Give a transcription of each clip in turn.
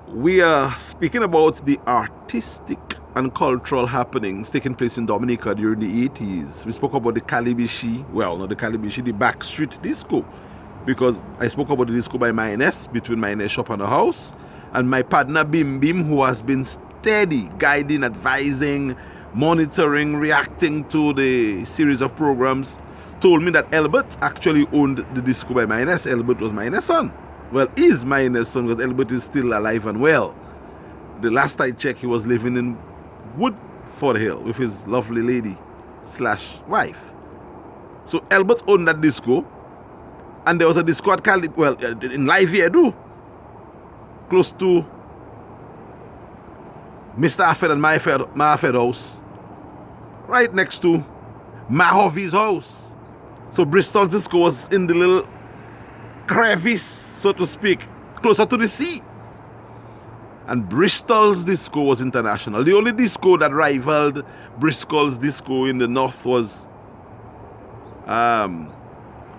We are speaking about the artistic and cultural happenings taking place in Dominica during the 80s. We spoke about the calibishie, well, not the calibishie, the backstreet disco, because I spoke about the disco by Mayonnaise, between Mayonnaise Shop and the house, and my partner Bim Bim, who has been steady, guiding, advising, monitoring, reacting to the series of programs, told me that Elbert actually owned the disco by Mayonnaise. Elbert was Mayonnaise's son. Well, is Mayonnaise's son, because Elbert is still alive and well. The last I checked, he was living in Woodford Hill with his lovely lady / wife. So Elbert owned that disco, and there was a disco at in Live Edu, close to Mr. Affed and my Affed house, right next to Mahovey's house. So Bristol's disco was in the little crevice, so to speak, closer to the sea. And Bristol's disco was international. The only disco that rivaled Bristol's disco in the north was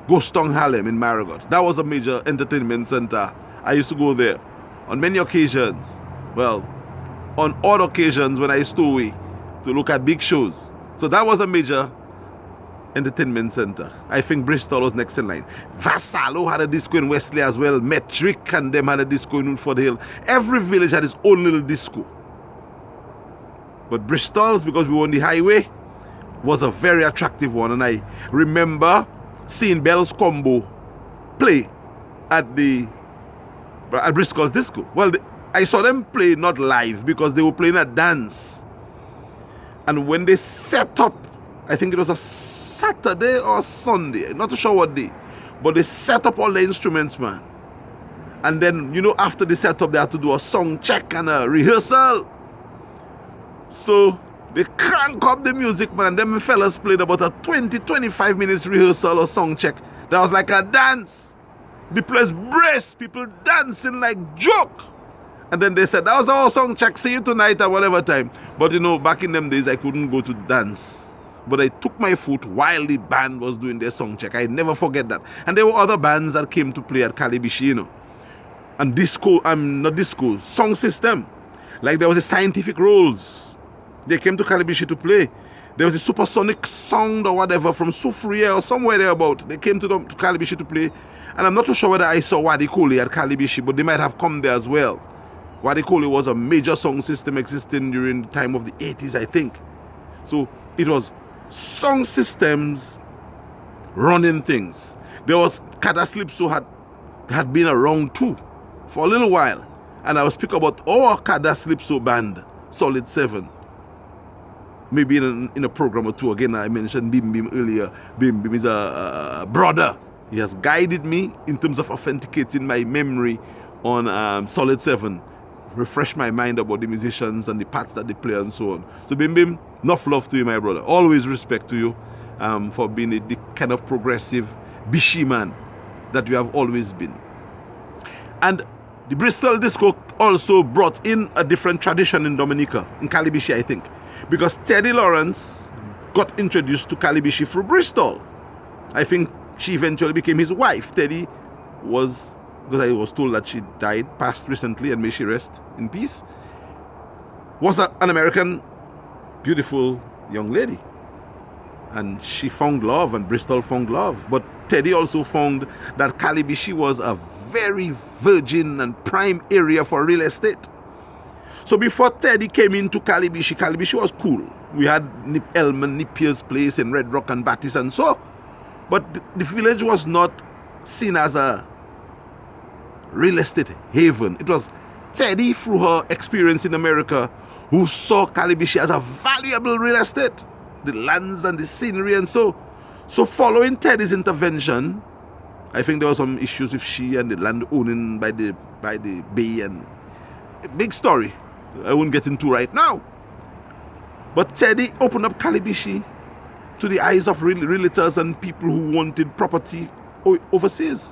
Ghost Town Harlem in Marigot. That was a major entertainment center. I used to go there on many occasions. Well, on odd occasions when I used to away to look at big shows. So that was a major entertainment center. I think Bristol was next in line. Vassallo had a disco in Wesley as well. Metric and them had a disco in Woodford Hill. Every village had its own little disco. But Bristol's, because we were on the highway, was a very attractive one. And I remember seeing Bell's Combo play at Bristol's disco. Well, I saw them play not live because they were playing a dance. And when they set up, I think it was a Saturday or Sunday, not too sure what day, but they set up all the instruments, man. And then, after the setup, they had to do a song check and a rehearsal. So they crank up the music, man, and them fellas played about a 20-25 minutes rehearsal or song check. That was like a dance. The place braced, people dancing like joke. And then they said, that was our song check, see you tonight at whatever time. But back in them days, I couldn't go to dance. But I took my foot while the band was doing their song check. I never forget that. And there were other bands that came to play at calibishie, And disco, not disco, song system. Like there was a Scientific Rolls. They came to calibishie to play. There was a Supersonic Sound or whatever from Soufriere or somewhere thereabout. They came to calibishie to play. And I'm not too sure whether I saw Wadi Koli at calibishie, but they might have come there as well. Wadi Koli was a major song system existing during the time of the 80s, I think. So it was song systems running things. There was Kada Slipso had been around too for a little while, and I will speak about our Kada Slipso band, Solid 7, maybe in a program or two. Again, I mentioned Bim Bim earlier. Bim Bim is a brother. He has guided me in terms of authenticating my memory on Solid 7, refresh my mind about the musicians and the parts that they play and so on. So Bim Bim, enough love to you, my brother. Always respect to you for being the kind of progressive bishi man that you have always been. And the Bristol disco also brought in a different tradition in Dominica, in calibishie, I think, because Teddy Lawrence got introduced to calibishie through Bristol. I think she eventually became his wife. Teddy was, because I was told that she passed recently, and may she rest in peace, was an American, beautiful young lady. And she found love, and Bristol found love. But Teddy also found that calibishie was a very virgin and prime area for real estate. So before Teddy came into calibishie, calibishie was cool. We had Elman Nipier's place in Red Rock and Battis and so. But the village was not seen as a real estate haven. It was Teddy, through her experience in America, who saw calibishie as a valuable real estate, the lands and the scenery and so. So following Teddy's intervention, I think there were some issues with she and the land owning by the bay, and a big story I won't get into right now. But Teddy opened up calibishie to the eyes of realtors and people who wanted property overseas.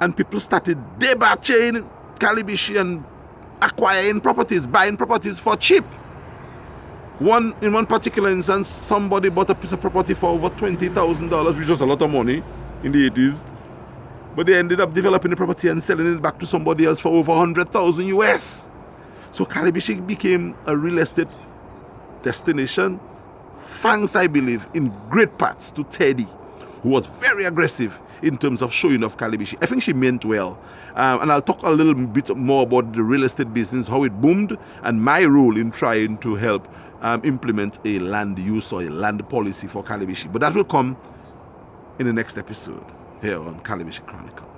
And people started debauching calibishie and acquiring properties, buying properties for cheap. In one particular instance, somebody bought a piece of property for over $20,000, which was a lot of money in the 80s. But they ended up developing the property and selling it back to somebody else for over 100,000 US. So Calibishie became a real estate destination, thanks, I believe, in great parts to Teddy, who was very aggressive in terms of showing off Calibishie. I think she meant well. And I'll talk a little bit more about the real estate business, how it boomed, and my role in trying to help implement a land use or a land policy for Calibishie. But that will come in the next episode here on Calibishie Chronicle.